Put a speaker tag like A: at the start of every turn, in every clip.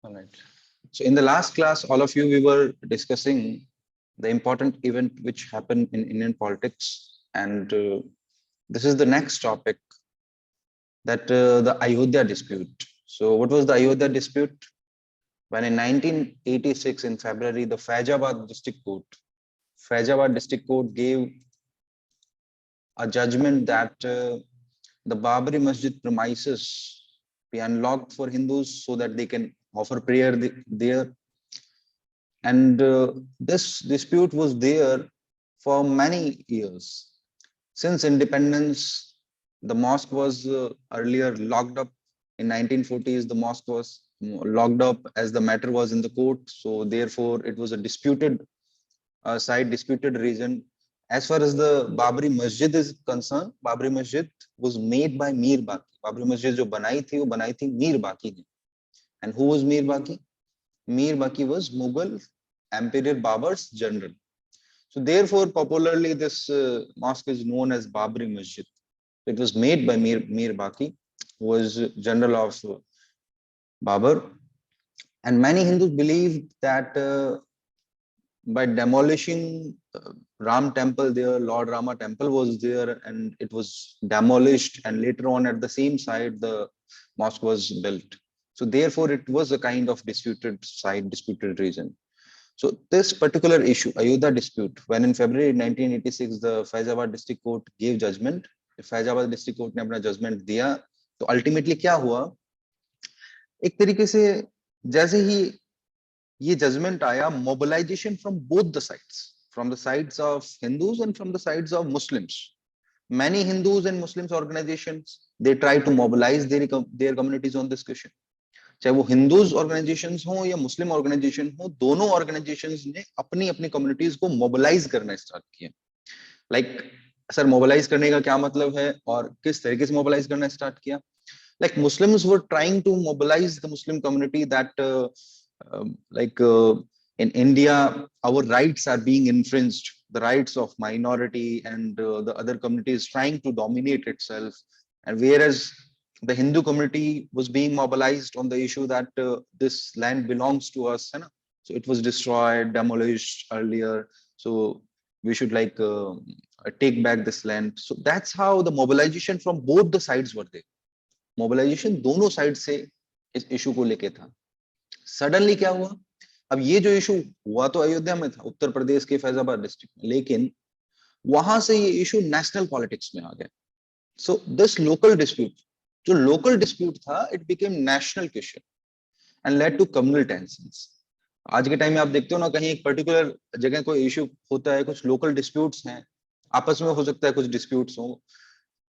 A: All right. So in the last class, all of you, we were discussing the important event which happened in Indian politics. And this is the next topic, that the Ayodhya dispute. So what was the Ayodhya dispute? When in 1986, in February, the Faizabad District Court gave a judgment that the Babri Masjid premises be unlocked for Hindus so that they can offer prayer there. And this dispute was there for many years. Since independence, the mosque was earlier locked up. In 1940s, the mosque was locked up as the matter was in the court. So therefore, it was a disputed disputed region. As far as the Babri Masjid is concerned, Babri Masjid was made by Mir Baqi. Babri Masjid जो बनाई थी Mir Baqi ने. And who was Mir Baqi? Mir Baqi was Mughal Emperor Babur's general. So therefore, popularly, this mosque is known as Babri Masjid. It was made by Mir Baqi, who was general of Babur. And many Hindus believe that by demolishing Ram temple there, Lord Rama temple was there, and it was demolished, and later on at the same site, the mosque was built. So therefore, it was a kind of disputed site, disputed region. So this particular issue, Ayodhya dispute, when in February 1986 the Faizabad District Court gave judgment, Faizabad District Court ने अपना judgment दिया, तो ultimately क्या हुआ? एक तरीके से जैसे ही ये judgment आया, mobilization from both the sides, from the sides of Hindus and from the sides of Muslims. Many Hindus and Muslims organizations, they try to mobilize their communities on this question. चाहे वो Hindus organisations हो या मुस्लिम organisation हो, दोनों organisations ने अपनी अपनी communities को मोबिलाइज करना स्टार्ट किया. लाइक सर, मोबिलाइज करने का क्या मतलब है और किस तरीके से मोबिलाइज करना स्टार्ट किया? Like Muslims were trying to mobilize the Muslim community that in India our rights are being infringed, the rights of minority and the other communities trying to dominate itself. And whereas the Hindu community was being mobilized on the issue that this land belongs to us, so it was destroyed, demolished earlier, so we should take back this land. So that's how the mobilization from both the sides were there. Mobilization दोनों side से इस issue को लेके था. Suddenly क्या हुआ? अब ये जो इशू हुआ तो अयोध्या में था, उत्तर प्रदेश के फैजाबाद डिस्ट्रिक्ट में, लेकिन वहां से ये इशू नेशनल पॉलिटिक्स में आ गया. सो दिस लोकल डिस्प्यूट, जो लोकल डिस्प्यूट था, it became national question and led to communal tensions. आज के टाइम में आप देखते हो ना, कहीं एक पर्टिकुलर जगह कोई इशू होता है, कुछ लोकल डिस्प्यूट्स हैं, आपस में हो सकता है कुछ डिस्प्यूट्स हो,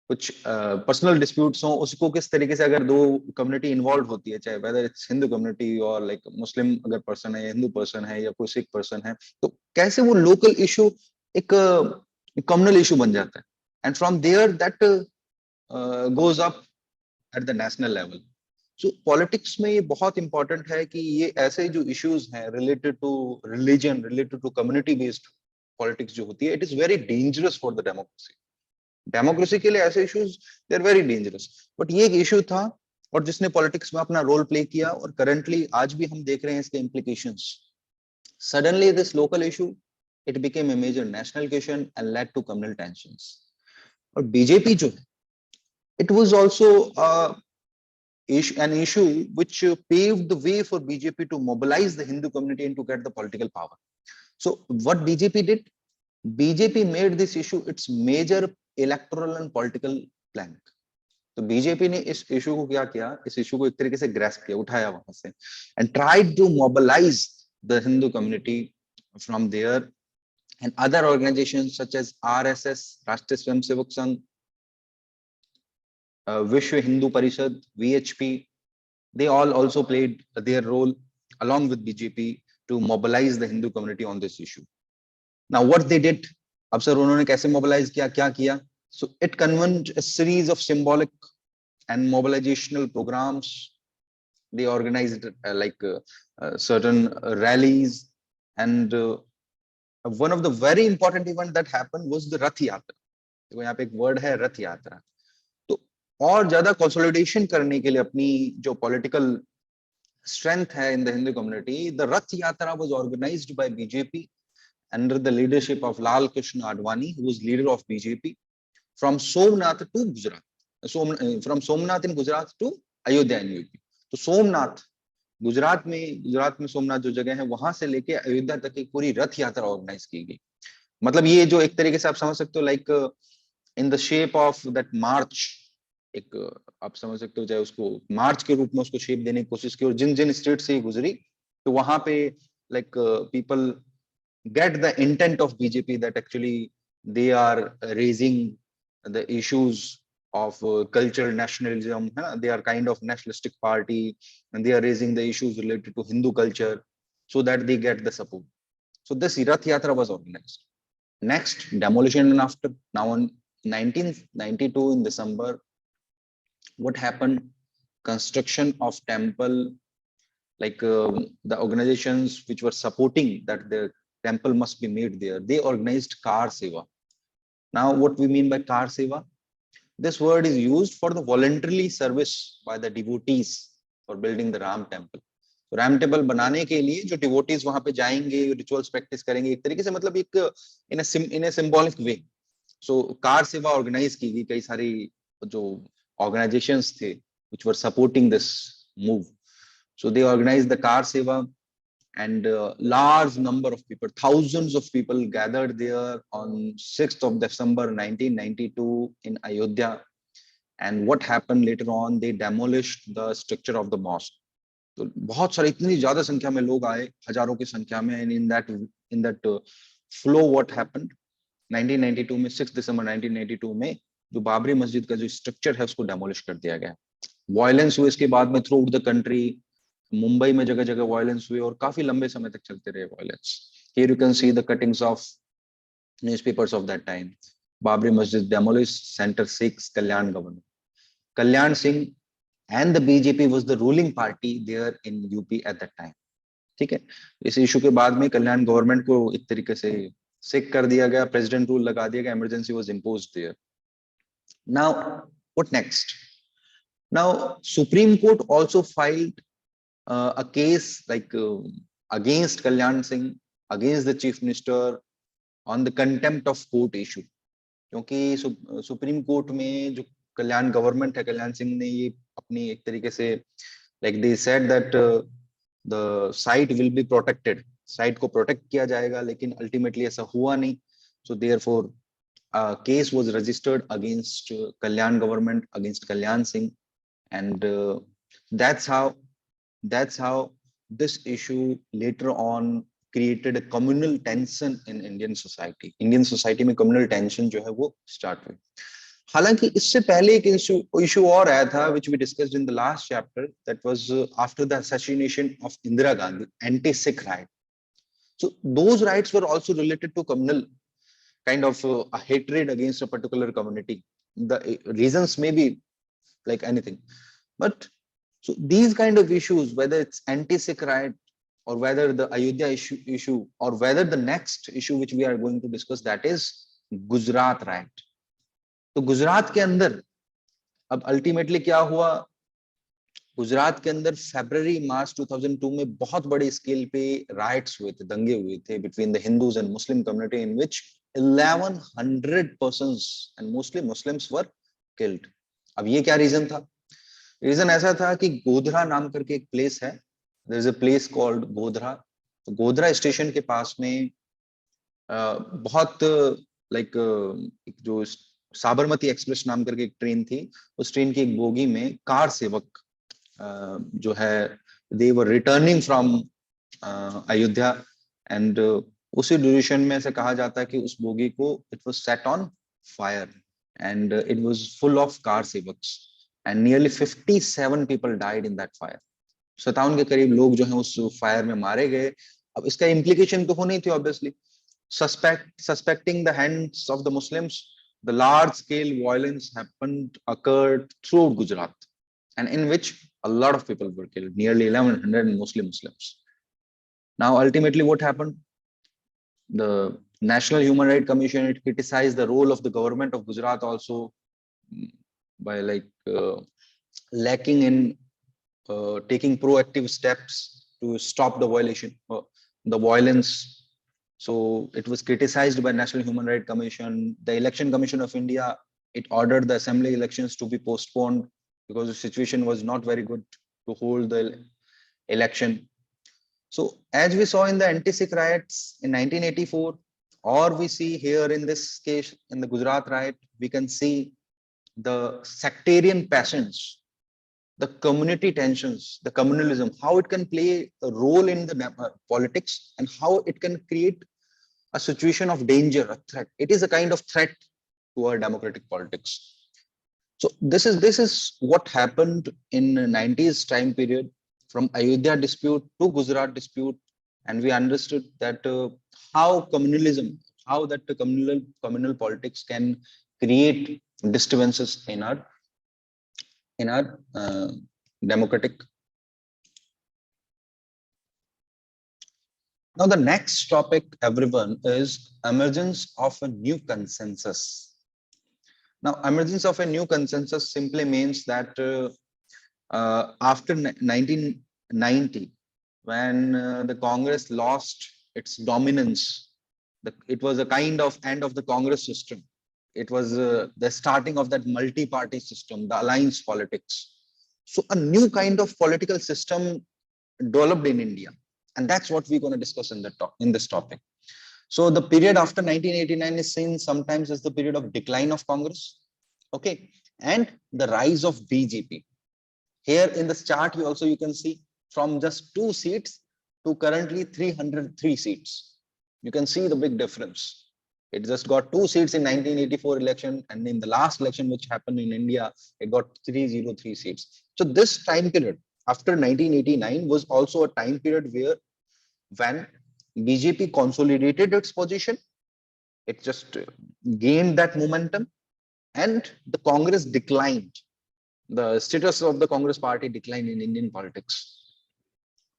A: कुछ पर्सनल डिस्प्यूट्स हो, उसको किस तरीके से अगर दो कम्युनिटी इन्वॉल्व होती है, चाहे वेदर इट्स हिंदू कम्युनिटी और लाइक मुस्लिम अगर पर्सन है या हिंदू पर्सन है या कोई सिख पर्सन है, तो कैसे वो लोकल इशू एक कम्युनल इशू बन जाता है. And from there that goes up at the national level. So politics में ये बहुत इंपॉर्टेंट है कि ये ऐसे जो इश्यूज हैं related to religion, related to community based politics जो होती है, it is very dangerous for the democracy. Democracy के लिए ऐसे issues they are very dangerous. But ये एक इशू था और जिसने पॉलिटिक्स में अपना रोल प्ले किया, और करंटली आज भी हम देख रहे हैं इसके implications. Suddenly this local issue, it became a major national question and led to communal tensions. और बीजेपी जो है, it was also an issue which paved the way for BJP to mobilize the Hindu community and to get the political power. So what BJP did? BJP made this issue its major electoral and political plank. तो BJP ने इस issue को क्या किया, इस issue को एक तरीके से ग्रैस्प किया, उठाया वहां से, and tried to mobilize the Hindu community from there. And other organizations such as RSS, राष्ट्रीय Swayamsevak Sangh, Vishwa Hindu Parishad, VHP, they all also played their role along with BJP to mobilize the Hindu community on this issue. Now what they did, अब sir उन्होंने कैसे mobilize किया, क्या किया? So it convened a series of symbolic and mobilizational programs. They organized certain rallies, and one of the very important event that happened was the Rath Yatra. देखो यहाँ पे एक word है रथ यात्रा. और ज्यादा कंसोलिडेशन करने के लिए अपनी जो political strength hai in the Hindu community. The Rath Yatra was organized by BJP under the leadership of Lal Krishna Advani, who was leader of BJP, from Somnath to Gujarat. From Somnath in Gujarat to Ayodhya in UP. तो सोमनाथ गुजरात में सोमनाथ जो जगह है वहां से लेके अयोध्या तक एक पूरी रथ यात्रा ऑर्गेनाइज की गई. मतलब ये जो एक तरीके से आप समझ सकते हो like in the shape of that march, एक आप समझ सकते हो चाहे उसको मार्च के रूप में उसको शेप देने की कोशिश की और जिन जिन स्टेट से गुजरी तो वहां पे like people get the intent of BJP that actually they are raising the issues of cultural nationalism. They are kind of nationalistic party and they are raising the issues related to Hindu culture so that they get the support. So this Rath Yatra was organized. Next, demolition and after. Now on 1992 in December, what happened? Construction of temple, like the organizations which were supporting that the temple must be made there, they organized car seva. Now what we mean by car seva, this word is used for the voluntarily service by the devotees for building the Ram temple. तो Ram temple बनाने के लिए जो devotees वहां पे जाएंगे, rituals practice करेंगे, एक तरीके से मतलब एक in a symbolic way. So kar seva organise की गई, कई सारी जो ऑर्गेनाइजेशंस थे which were supporting this move. So they organized the car seva and large number of people, thousands of people gathered there on 6th of December 1992 in Ayodhya. And what happened later on, they demolished the structure of the mosque. तो बहुत सारे इतनी ज्यादा संख्या में लोग आए, हजारों की संख्या में, and in that flow what happened 1992 में 6 दिसंबर 1992 में जो बाबरी मस्जिद का जो स्ट्रक्चर है उसको डेमोलिश कर दिया गया. वायलेंस हुए इसके बाद में through out the country, Mumbai में जगह जगह वायलेंस हुए और काफी लंबे समय तक चलते रहे violence. Here you can see the cuttings of newspapers of that time. Babri Masjid demolish, centre 6 Kalyan governor. Kalyan Singh and the BJP was the ruling party there in UP at that time. ठीक है, इस इशू के बाद में कल्याण गवर्नमेंट को एक तरीके से सिक कर दिया गया, प्रेसिडेंट रूल लगा दिया गया, emergency was imposed there. Now what next? Now Supreme Court also filed a case like against Kalyan Singh, against the chief minister on the contempt of court issue. क्योंकि सुप्रीम कोर्ट में जो कल्याण government है, कल्याण सिंह ने ये अपनी एक तरीके से like they said that the site will be protected, site को प्रोटेक्ट किया जाएगा, लेकिन अल्टीमेटली ऐसा हुआ नहीं. So therefore case was registered against Kalyan government, against Kalyan Singh, and that's how this issue later on created a communal tension in Indian society. Indian society में communal tension जो है वो start हुई. हालांकि इससे पहले एक issue और आया था which we discussed in the last chapter, that was after the assassination of Indira Gandhi, anti-Sikh riot. So those riots were also related to communal kind of a hatred against a particular community. The reasons may be like anything, but so these kind of issues, whether it's anti-Sikh riot or whether the Ayodhya issue or whether the next issue which we are going to discuss, that is Gujarat riot. तो गुजरात के अंदर अब ultimately क्या हुआ, गुजरात के अंदर फरवरी मार्च 2002 में बहुत बड़े स्केल पे राइट्स हुए थे, दंगे हुए थे between the Hindus and Muslim community, in which 1100 persons and mostly Muslims were killed. अब ये क्या रीजन था? रीजन ऐसा था कि गोधरा नाम करके एक प्लेस है, there is a place called Godhra. तो गोधरा स्टेशन के पास में बहुत लाइक जो साबरमती एक्सप्रेस नाम करके एक ट्रेन थी, उस ट्रेन की एक बोगी में कार सेवक जो है दे वर रिटर्निंग फ्रॉम अयोध्या, एंड उसी ड्यूरेशन में ऐसे कहा जाता है कि उस बोगी को it was set on fire and it was full of car sevaks and nearly 57 people died in that fire. 57 के करीब लोग जो हैं उस फायर में मारे गए. अब इसका इम्प्लीकेशन तो होनी थी obviously, suspecting the hands of the Muslims, the large scale violence occurred throughout Gujarat, and in which a lot of people were killed, nearly 1100 Muslims. Now ultimately what happened, the National Human Rights Commission, it criticized the role of the government of Gujarat also by like lacking in taking proactive steps to stop the the violence. So it was criticized by National Human Rights Commission. The Election Commission of India, it ordered the assembly elections to be postponed because the situation was not very good to hold the election. So as we saw in the anti-Sikh riots in 1984, or we see here in this case in the Gujarat riot, we can see the sectarian passions, the community tensions, the communalism, how it can play a role in the politics and how it can create a situation of danger, a threat. It is a kind of threat to our democratic politics. So this is what happened in the 90s time period from Ayodhya dispute to Gujarat dispute, and we understood that how communalism, how that the communal politics can create disturbances in our democratic. Now the next topic, everyone, is emergence of a new consensus. Now, emergence of a new consensus simply means that after 1990, when the Congress lost its dominance, it was a kind of end of the Congress system. It was the starting of that multi-party system, the alliance politics. So a new kind of political system developed in India. And that's what we're going to discuss in this topic. So the period after 1989 is seen sometimes as the period of decline of Congress, okay, and the rise of BJP. Here in this chart, you can see from just 2 seats to currently 303 seats. You can see the big difference. It just got 2 seats in 1984 election, and in the last election which happened in India, it got 303 seats. So this time period after 1989 was also a time period when BJP consolidated its position, it just gained that momentum, and the Congress declined. The status of the Congress party declined in Indian politics.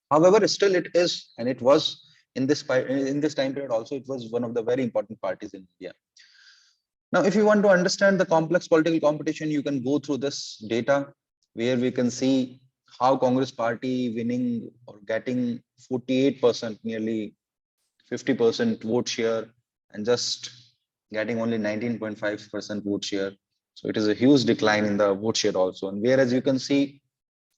A: However, still it is, and it was in this time period also, it was one of the very important parties in India. Now, if you want to understand the complex political competition, you can go through this data where we can see how Congress party winning or getting 48%, nearly 50% vote share, and just getting only 19.5% vote share. So it is a huge decline in the vote share also. And whereas you can see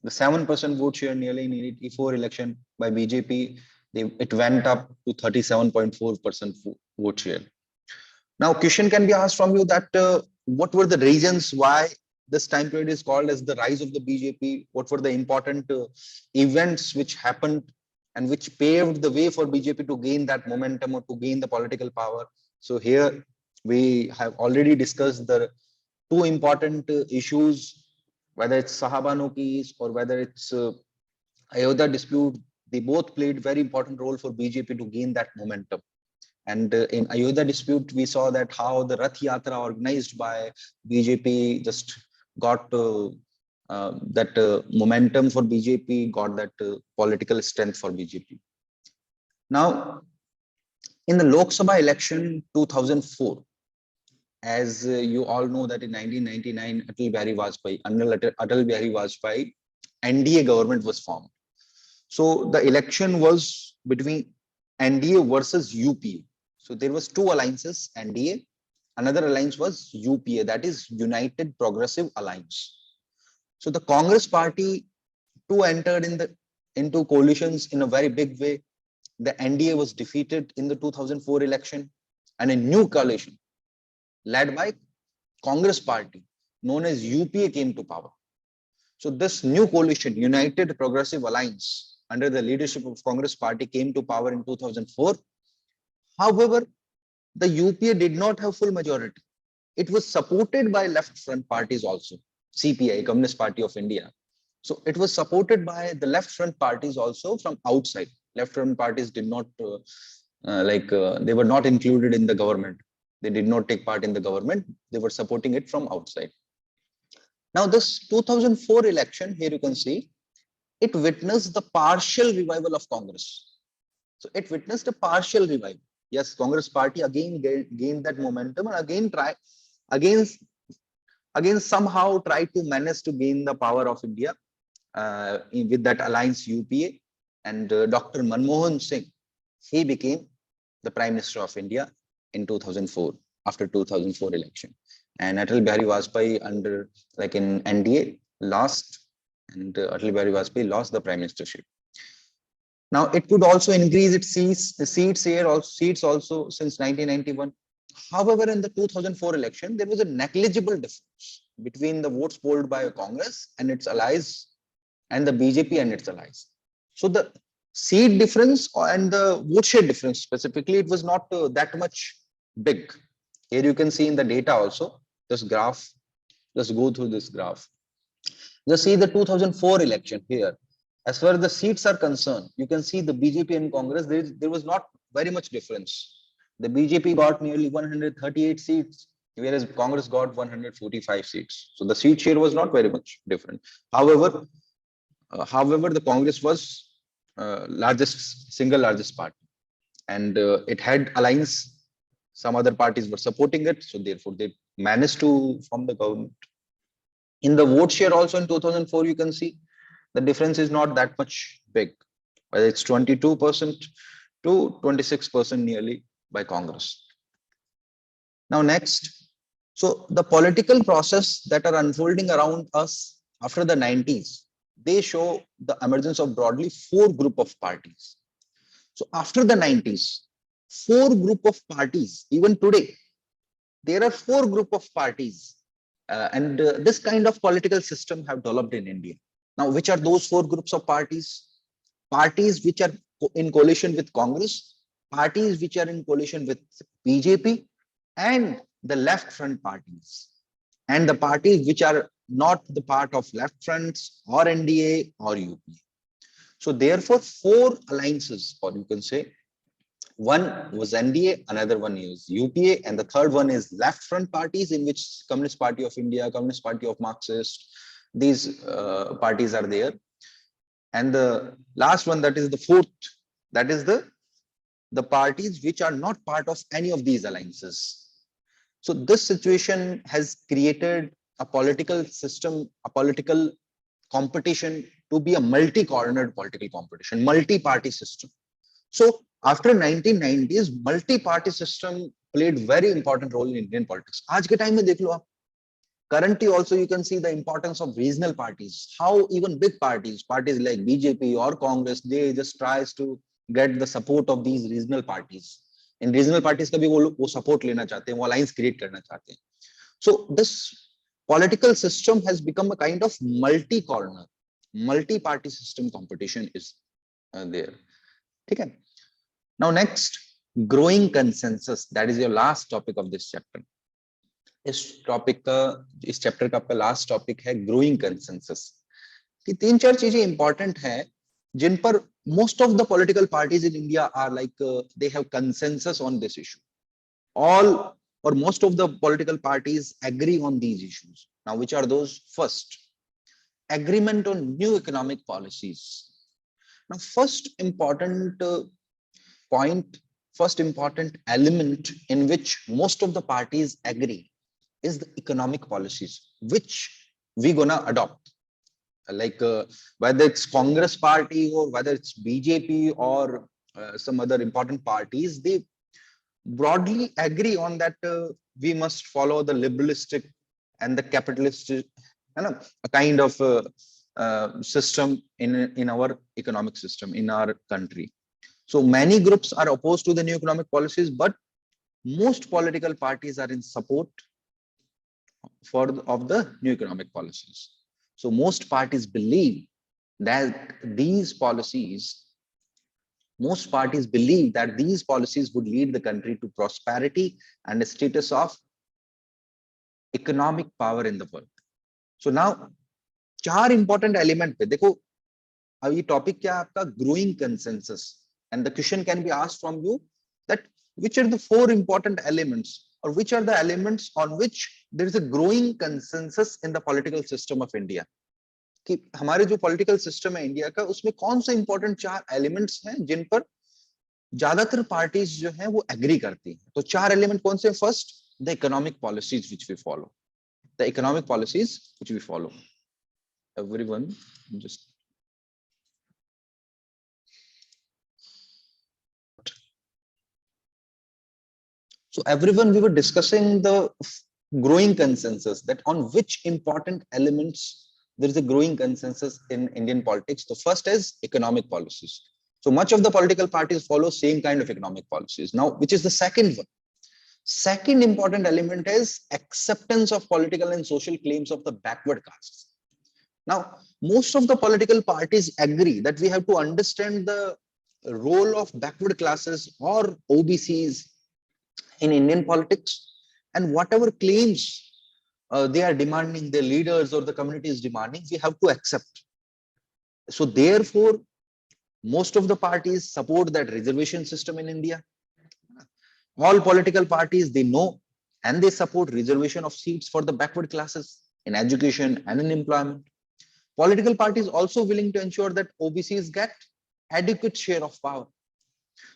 A: the 7% vote share nearly in 84 election by BJP, it went up to 37.4% vote share. Now, question can be asked from you that what were the reasons why this time period is called as the rise of the BJP? What were the important events which happened and which paved the way for BJP to gain that momentum or to gain the political power? So here we have already discussed the 2 important issues, whether it's Sahabano case or whether it's Ayodhya dispute. They both played very important role for BJP to gain that momentum. And in Ayodhya dispute, we saw that how the Rath Yatra organized by BJP just got that momentum for BJP, got that political strength for BJP. Now, in the Lok Sabha election 2004, as you all know that in 1999, under Atal Bihari Vajpayee, NDA government was formed. So the election was between NDA versus UPA. So there was 2 alliances, NDA. Another alliance was UPA, that is United Progressive Alliance. So the Congress party too entered into coalitions in a very big way. The NDA was defeated in the 2004 election, and a new coalition led by Congress party known as UPA came to power. So this new coalition, United Progressive Alliance, under the leadership of Congress party, came to power in 2004. However, the UPA did not have full majority. It was supported by left front parties also, CPI, Communist Party of India. So it was supported by the left front parties also from outside. Left front parties did not they were not included in the government. They did not take part in the government. They were supporting it from outside. Now this 2004 election, here you can see, it witnessed the partial revival of Congress. So it witnessed a partial revival. Yes, Congress party again gained that momentum and again somehow tried to manage to gain the power of India. with that alliance UPA, and Dr. Manmohan Singh, he became the Prime Minister of India in 2004, after 2004 election. And Atal Bihari Vajpayee under, like in NDA, lost, and Atal Bihari Vajpayee lost the Prime Ministership. Now it could also increase its seats also since 1991. However, in the 2004 election, there was a negligible difference between the votes polled by Congress and its allies and the BJP and its allies. So the seat difference and the vote share difference specifically, it was not that much big. Here you can see in the data also, this graph, just go through this graph. Just see the 2004 election here. As far as the seats are concerned, you can see the BJP and Congress, there was not very much difference. The BJP got nearly 138 seats, whereas Congress got 145 seats. So the seat share was not very much different. However, the Congress was single largest party, and it had alliance. Some other parties were supporting it, so therefore they managed to form the government. In the vote share also in 2004, you can see the difference is not that much big, whether it's 22% to 26% nearly by Congress. Now next, so the political process that are unfolding around us after the 90s, they show the emergence of broadly 4 group of parties. So after the 90s, 4 group of parties, even today, there are 4 group of parties, and this kind of political system have developed in India. Now, which are those 4 groups of parties? Parties which are in coalition with Congress, parties which are in coalition with BJP, and the left front parties, and the parties which are not the part of left fronts or NDA or UPA. So therefore, 4 alliances, or you can say, one was NDA, another one is UPA, and the third one is left front parties, in which Communist Party of India, Communist Party of Marxist, these parties are there. And the last one, that is the 4th, that is the parties which are not part of any of these alliances. So this situation has created a political system, a political competition to be a multi-cornered political competition, multi-party system. So after 1990s, multi-party system played very important role in Indian politics. आज के time में देख लो आप, currently also you can see the importance of regional parties, how even big parties like BJP or Congress, they just tries to get the support of these regional parties. In regional parties का भी वो support लेना चाहते हैं, वो alliance create करना चाहते हैं. So this political system has become a kind of multi-corner, multi-party system competition is there. Okay. Now next, growing consensus, that is your last topic of this chapter. इस chapter का आपका last topic है growing consensus, कि 3-4 चीजें important हैं जिन पर most of the political parties in India are like they have consensus on this issue. All or most of the political parties agree on these issues. Now, which are those? First, agreement on new economic policies. Now, first important element in which most of the parties agree is the economic policies which we gonna adopt. Like whether it's Congress party or whether it's BJP or some other important parties, they broadly agree on that we must follow the liberalistic and the capitalistic, a kind of system in our economic system in our country. So many groups are opposed to the new economic policies, but most political parties are in support of the new economic policies. So most parties believe that these policies would lead the country to prosperity and a status of economic power in the world. So now, 4 important element पे देखो, अब ये topic क्या है आपका? Growing consensus. And the question can be asked from you that which are the 4 important elements, or which are the elements on which there is a growing consensus in the political system of India. कि हमारे जो political system है India का, उसमें कौन से important 4 elements हैं जिन पर ज्यादातर पार्टीज जो हैं वो एग्री करती हैं. तो 4 एलिमेंट कौन से? First, the economic policies which we follow. everyone. Just so everyone, we were discussing the growing consensus that on which important elements there is a growing consensus in Indian politics. The first is economic policies. So much of the political parties follow same kind of economic policies. Now, which is the second one? Second important element is acceptance of political and social claims of the backward castes. Now, most of the political parties agree that we have to understand the role of backward classes or OBCs in Indian politics, and whatever claims they are demanding, their leaders or the community is demanding, we have to accept. So therefore, most of the parties support that reservation system in India. All political parties, they know and they support reservation of seats for the backward classes in education and in employment. Political parties also willing to ensure that OBCs get adequate share of power.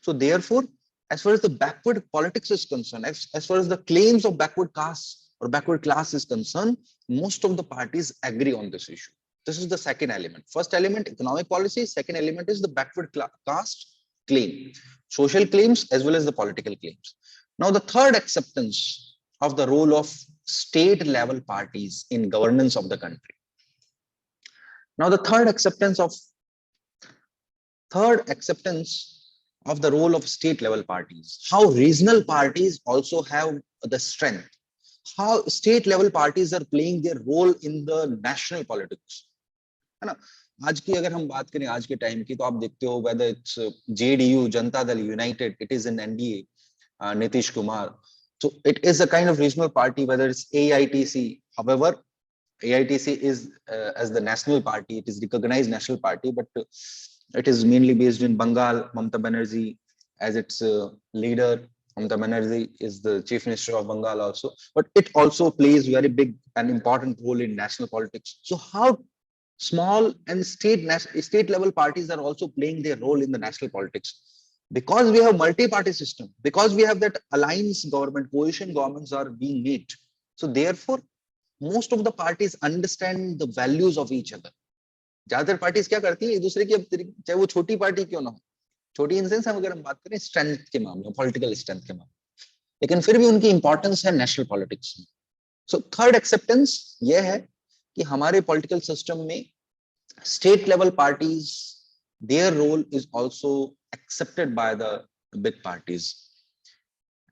A: So therefore, as far as the backward politics is concerned, as far as the claims of backward castes or backward class is concerned, most of the parties agree on this issue. This is the second element. First element, economic policy. Second element is the backward caste claim, social claims as well as the political claims. Now, the third acceptance of the role of state level parties in governance of the country. Now, the third acceptance of the role of state level parties, how regional parties also have the strength, how state level parties are playing their role in the national politics. है ना? आज की अगर हम बात करें आज के टाइम की, तो आप देखते हो whether it's JDU, Janata Dal United, it is in NDA, Nitish Kumar. So it is a kind of regional party, whether it's AITC. However, AITC is as the national party, it is recognized national party, but it is mainly based in Bengal. Mamata Banerjee as its leader. Mamata Banerjee is the chief minister of Bengal also, but it also plays very big and important role in national politics. So how small and state level parties are also playing their role in the national politics? Because we have multi-party system, because we have that alliance government, coalition governments are being made. So therefore, most of the parties understand the values of each other. ज्यादातर parties क्या करती है, एक दूसरे की, चाहे वो छोटी पार्टी क्यों ना हो, छोटी इन सेंस अगर हम बात करें स्ट्रेंथ के मामले, पॉलिटिकल स्ट्रेंथ के मामले, लेकिन फिर भी उनकी इंपॉर्टेंस है नेशनल पॉलिटिक्स में. सो थर्ड एक्सेप्टेंस ये है कि हमारे पॉलिटिकल सिस्टम में state level parties, their role is also accepted by the big parties.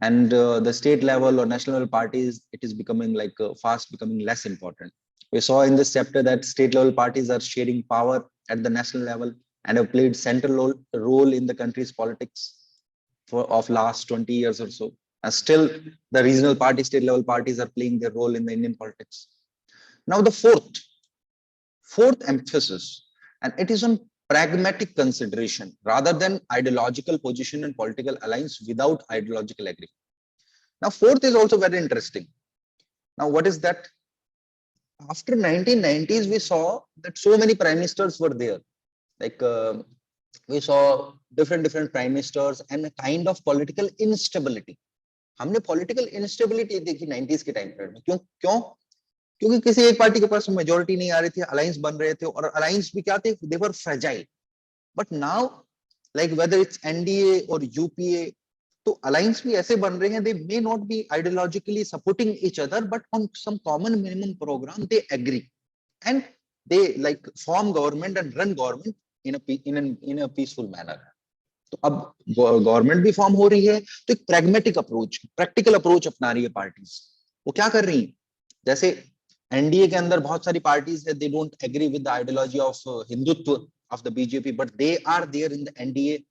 A: And the state level or national level parties, it is becoming like fast becoming less important. We saw in this chapter that state level parties are sharing power at the national level and have played central role in the country's politics of last 20 years or so. And still the regional party, state level parties are playing their role in the Indian politics. Now the fourth emphasis, and it is on pragmatic consideration rather than ideological position and political alliance without ideological agreement. Now, fourth is also very interesting. Now, what is that? After 1990s, we saw that so many prime ministers were there. Like we saw different prime ministers and a kind of political instability. हमने political instability देखी 90s के time period में. क्यों? क्योंकि किसी एक party के पास majority नहीं आ रही थी, अलायंस बन रहे थे, और अलायंस भी क्या थे, they were fragile. But now like whether it's NDA और यूपीए, तो अलायंस भी ऐसे बन रहे हैं, they may not be ideologically supporting each other, but on some common minimum programme they agree and they like form government and run government in a peaceful manner. तो अब government भी form हो रही है, तो एक प्रैग्मेटिक अप्रोच, प्रैक्टिकल अप्रोच अपना रही है पार्टीज. वो क्या कर रही है, जैसे एनडीए के अंदर बहुत सारी पार्टीज है, they don't agree with the ideology of Hindutva of the BJP, but they are there in the NDA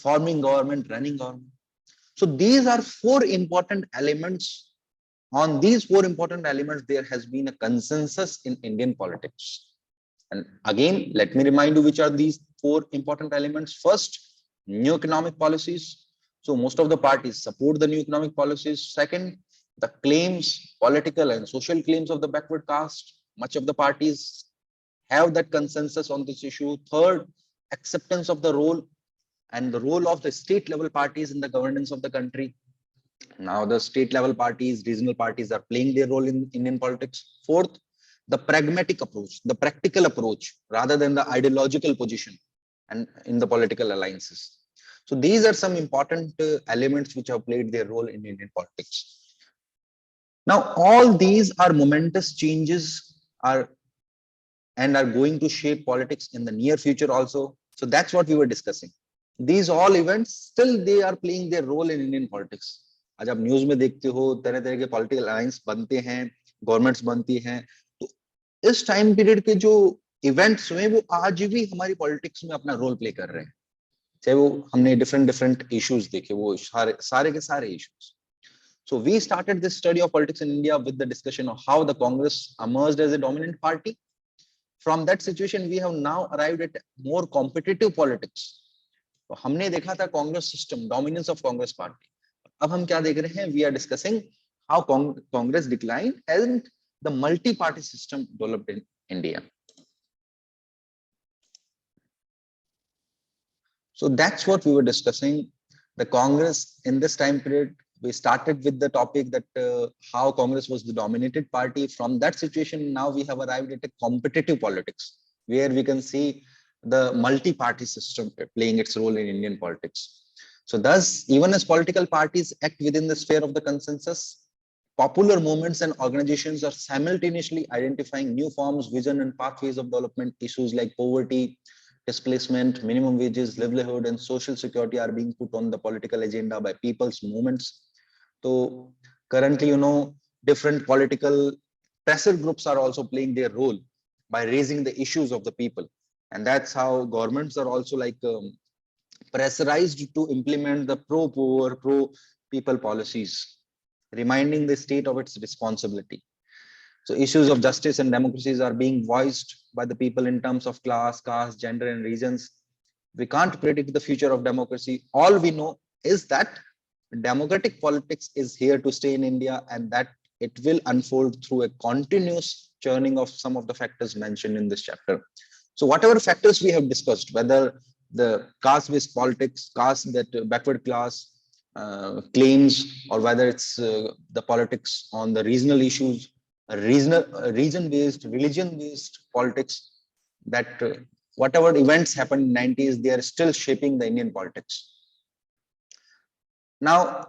A: forming government, running government. So these are four important elements. On these four important elements, there has been a consensus in Indian politics. And again, let me remind you which are these four important elements. First, new economic policies. So most of the parties support the new economic policies. Second, the claims, political and social claims of the backward caste. Much of the parties have that consensus on this issue. Third, acceptance of the role and the role of the state level parties in the governance of the country. Now the state level parties, regional parties are playing their role in Indian politics. Fourth, the pragmatic approach, the practical approach, rather than the ideological position and in the political alliances. So these are some important elements which have played their role in Indian politics. Now, all these are momentous changes are and are going to shape politics in the near future also. So that's what we were discussing. These all events still they are playing their role in Indian politics. आज आप news में देखते हो तरह तरह के political alliance बनते हैं, गवर्नमेंट्स बनती हैं, तो इस टाइम पीरियड के जो इवेंट्स हुए वो आज भी हमारी पॉलिटिक्स में अपना रोल प्ले कर रहे हैं. चाहे वो हमने डिफरेंट डिफरेंट इश्यूज देखे, वो सारे के सारे issues. So we started this study of politics in India with the discussion of how the Congress emerged as a dominant party. From that situation, we have now arrived at more competitive politics. तो हमने देखा था Congress system, dominance of Congress party. अब हम क्या देख रहे हैं? We are discussing how Congress decline and the multi party system developed in India. So that's what we were discussing. The Congress in this time period, we started with the topic that how Congress was the dominated party. From that situation, now we have arrived at a competitive politics where we can see the multi-party system playing its role in Indian politics. So thus, even as political parties act within the sphere of the consensus, popular movements and organizations are simultaneously identifying new forms, vision, and pathways of development. Issues like poverty, displacement, minimum wages, livelihood, and social security are being put on the political agenda by people's movements. So currently, different political pressure groups are also playing their role by raising the issues of the people. And that's how governments are also pressurized to implement the pro-poor, pro-people policies, reminding the state of its responsibility. So issues of justice and democracies are being voiced by the people in terms of class, caste, gender, and regions. We can't predict the future of democracy. All we know is that democratic politics is here to stay in India, and that it will unfold through a continuous churning of some of the factors mentioned in this chapter. So whatever factors we have discussed, whether the caste-based politics, caste, that backward class claims, or whether it's the politics on the regional issues, region-based, religion-based politics, that whatever events happened in the 90s, they are still shaping the Indian politics. Now,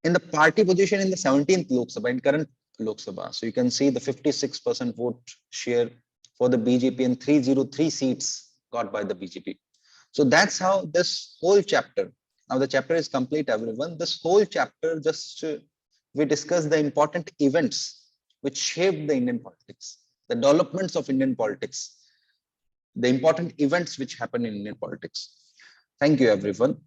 A: in the party position in the 17th Lok Sabha, in current Lok Sabha, so you can see the 56% vote share for the BJP and 303 seats got by the BJP. So that's how this whole chapter, now the chapter is complete, everyone. This whole chapter just, we discuss the important events which shaped the Indian politics, the developments of Indian politics, the important events which happen in Indian politics. Thank you, everyone.